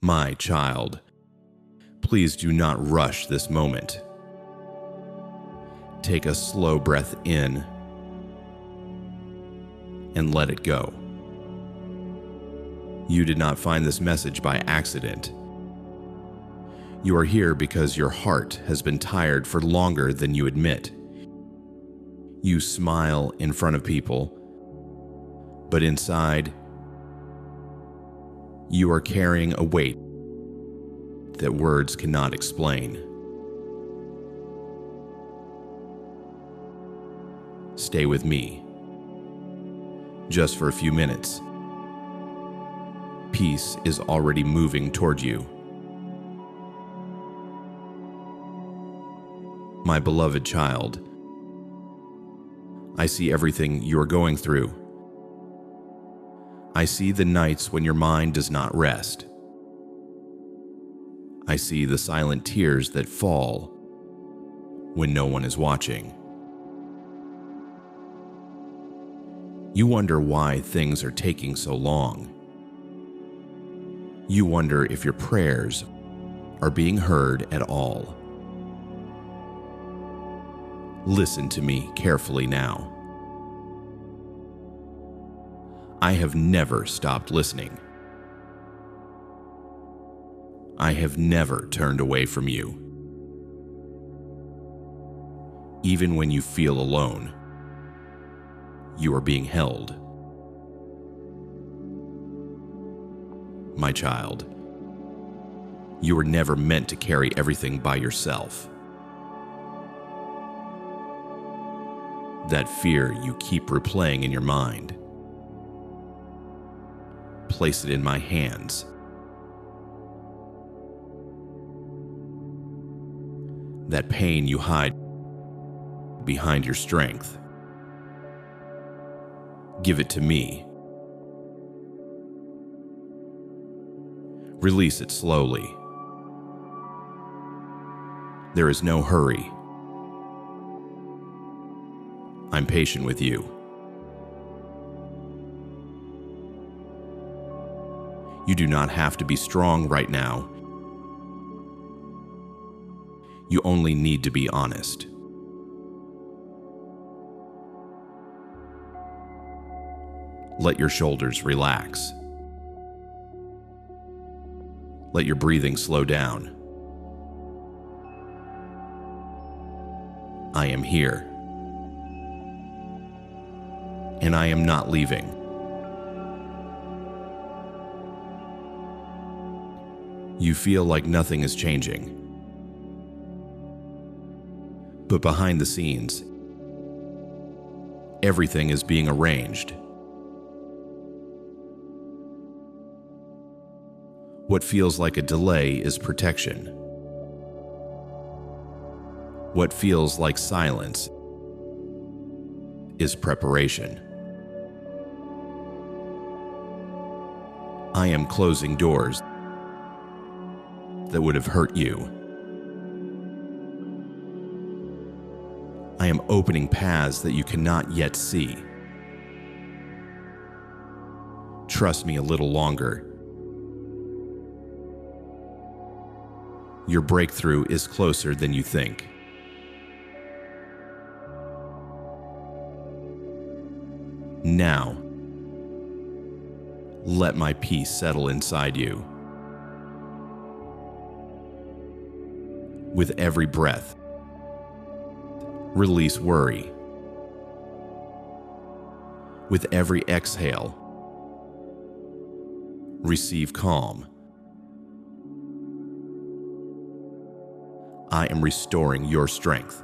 My child, please do not rush this moment. Take a slow breath in and let it go. You did not find this message by accident. You are here because your heart has been tired for longer than you admit. You smile in front of people, but inside, you are carrying a weight that words cannot explain. Stay with me, just for a few minutes. Peace is already moving toward you. My beloved child, I see everything you are going through. I see the nights when your mind does not rest. I see the silent tears that fall when no one is watching. You wonder why things are taking so long. You wonder if your prayers are being heard at all. Listen to me carefully now. I have never stopped listening. I have never turned away from you. Even when you feel alone, you are being held. My child, you were never meant to carry everything by yourself. That fear you keep replaying in your mind, place it in my hands. That pain you hide behind your strength, give it to me. Release it slowly. There is no hurry. I'm patient with you. You do not have to be strong right now. You only need to be honest. Let your shoulders relax. Let your breathing slow down. I am here. And I am not leaving. You feel like nothing is changing. But behind the scenes, everything is being arranged. What feels like a delay is protection. What feels like silence is preparation. I am closing doors that would have hurt you. I am opening paths that you cannot yet see. Trust me a little longer. Your breakthrough is closer than you think. Now, let my peace settle inside you. With every breath, release worry. With every exhale, receive calm. I am restoring your strength.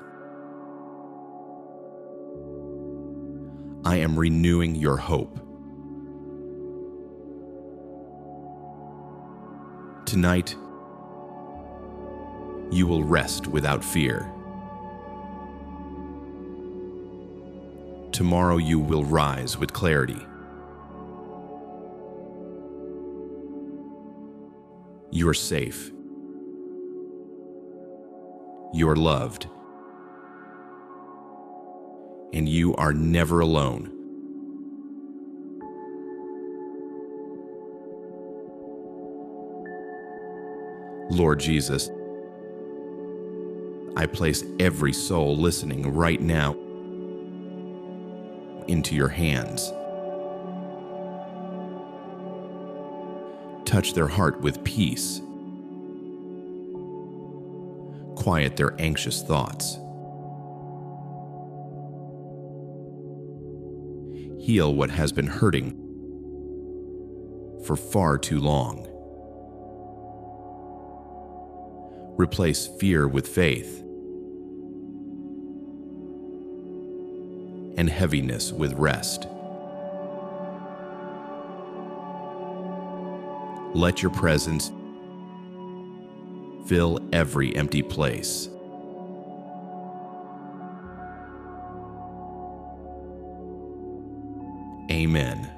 I am renewing your hope. Tonight, you will rest without fear. Tomorrow you will rise with clarity. You are safe. You are loved. And you are never alone. Lord Jesus, I place every soul listening right now into your hands. Touch their heart with peace. Quiet their anxious thoughts. Heal what has been hurting for far too long. Replace fear with faith and heaviness with rest. Let your presence fill every empty place. Amen.